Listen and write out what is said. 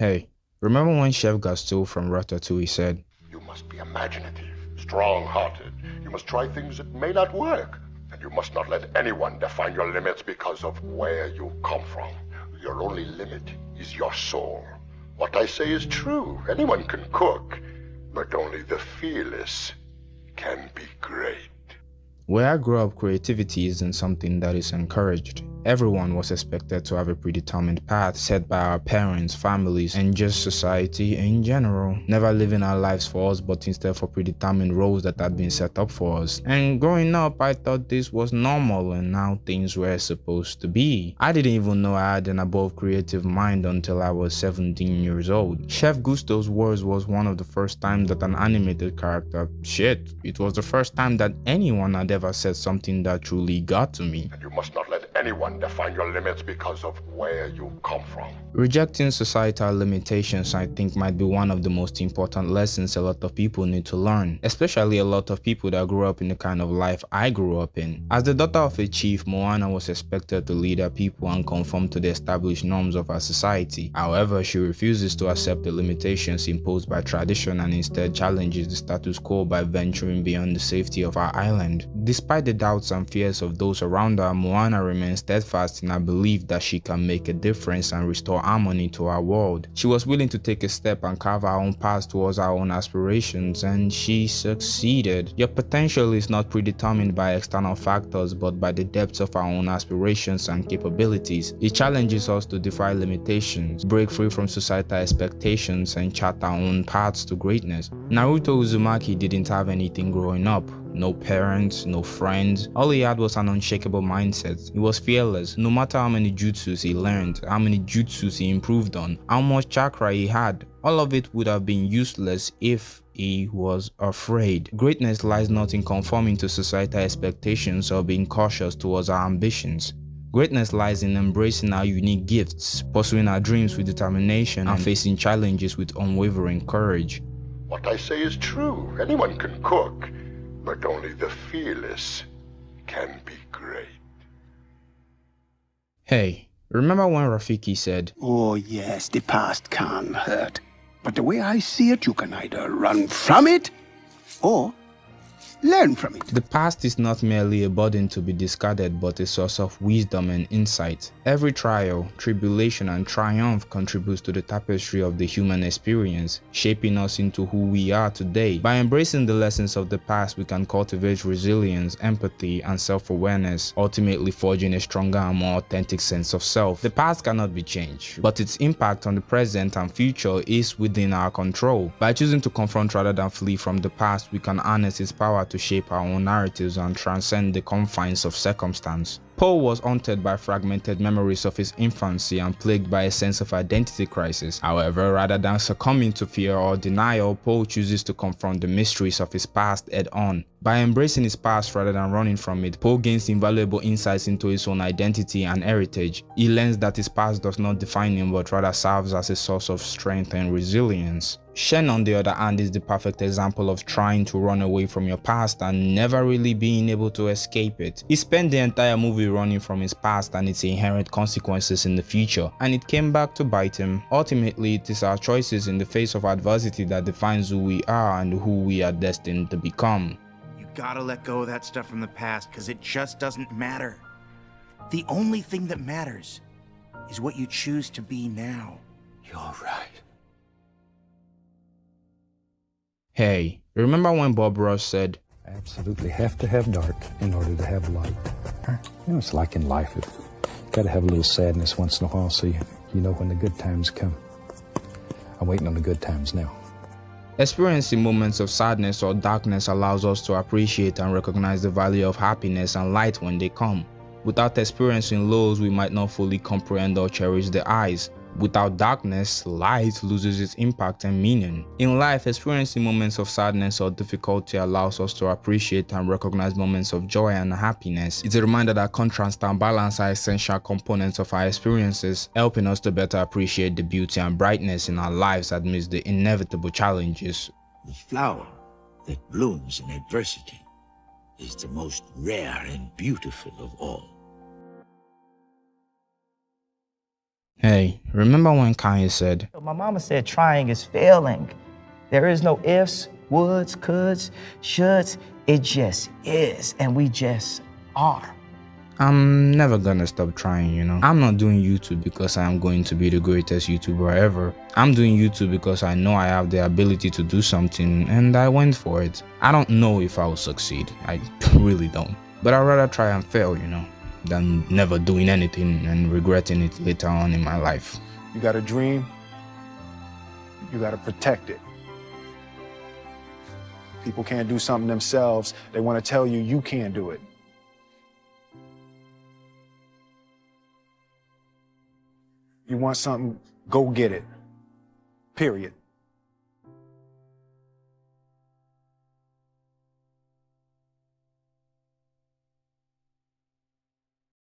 Hey, remember when Chef Gaston from Ratatouille said, You must be imaginative, strong-hearted. You must try things that may not work. And you must not let anyone define your limits because of where you come from. Your only limit is your soul. What I say is true. Anyone can cook, but only the fearless can be great. where I grew up, creativity isn't something that is encouraged. Everyone was expected to have a predetermined path set by our parents, families, and just society in general, never living our lives for us but instead for predetermined roles that had been set up for us. And growing up, I thought this was normal and how things were supposed to be. I didn't even know I had an above creative mind until I was 17 years old. Chef Gusteau's words was one of the first times that an animated character, it was the first time that anyone had ever said something that truly got to me. And you must not let anyone define your limits because of where you come from. Rejecting societal limitations, I think, might be one of the most important lessons a lot of people need to learn, especially a lot of people that grew up in the kind of life I grew up in. As the daughter of a chief, Moana was expected to lead her people and conform to the established norms of our society. However, she refuses to accept the limitations imposed by tradition and instead challenges the status quo by venturing beyond the safety of our island. Despite the doubts and fears of those around her, Moana remains steadfast in her belief that she can make a difference and restore harmony to our world. She was willing to take a step and carve her own path towards her own aspirations, and she succeeded. Your potential is not predetermined by external factors but by the depths of our own aspirations and capabilities. It challenges us to defy limitations, break free from societal expectations, and chart our own paths to greatness. Naruto Uzumaki didn't have anything growing up. No parents, no friends. All he had was an unshakable mindset. He was fearless, no matter how many jutsus he learned, how many jutsus he improved on, how much chakra he had. All of it would have been useless if he was afraid. Greatness lies not in conforming to societal expectations or being cautious towards our ambitions. Greatness lies in embracing our unique gifts, pursuing our dreams with determination, and facing challenges with unwavering courage. What I say is true. Anyone can cook, but only the fearless can be great. Hey, remember when Rafiki said, Oh yes, the past can hurt. But the way I see it, you can either run from it or learn from it. The past is not merely a burden to be discarded but a source of wisdom and insight. Every trial, tribulation, and triumph contributes to the tapestry of the human experience, shaping us into who we are today. By embracing the lessons of the past, we can cultivate resilience, empathy, and self-awareness, ultimately forging a stronger and more authentic sense of self. The past cannot be changed, but its impact on the present and future is within our control. By choosing to confront rather than flee from the past, we can harness its power to shape our own narratives and transcend the confines of circumstance. Poe was haunted by fragmented memories of his infancy and plagued by a sense of identity crisis. However, rather than succumbing to fear or denial, Poe chooses to confront the mysteries of his past head-on. By embracing his past rather than running from it, Poe gains invaluable insights into his own identity and heritage. He learns that his past does not define him but rather serves as a source of strength and resilience. Shen, on the other hand, is the perfect example of trying to run away from your past and never really being able to escape it. He spent the entire movie running from his past and its inherent consequences in the future, and it came back to bite him. Ultimately, it is our choices in the face of adversity that defines who we are and who we are destined to become. You gotta let go of that stuff from the past, because it just doesn't matter. The only thing that matters is what you choose to be now. You're right. Hey, remember when Bob Ross said, I absolutely have to have dark in order to have light. You know, it's like in life. You gotta have a little sadness once in a while so you know when the good times come. I'm waiting on the good times now. Experiencing moments of sadness or darkness allows us to appreciate and recognize the value of happiness and light when they come. Without experiencing lows, we might not fully comprehend or cherish the highs. Without darkness, light loses its impact and meaning. In life, experiencing moments of sadness or difficulty allows us to appreciate and recognize moments of joy and happiness. It's a reminder that contrast and balance are essential components of our experiences, helping us to better appreciate the beauty and brightness in our lives amidst the inevitable challenges. The flower that blooms in adversity is the most rare and beautiful of all. Hey, remember when Kanye said, My mama said trying is failing. There is no ifs, woulds, coulds, shoulds. It just is, and we just are. I'm never gonna stop trying, you know? I'm not doing YouTube because I'm going to be the greatest YouTuber ever. I'm doing YouTube because I know I have the ability to do something and I went for it. I don't know if I will succeed. I really don't. But I'd rather try and fail, you know, than never doing anything and regretting it later on in my life. You got a dream, you got to protect it. People can't do something themselves. They want to tell you you can't do it. You want something, go get it. Period.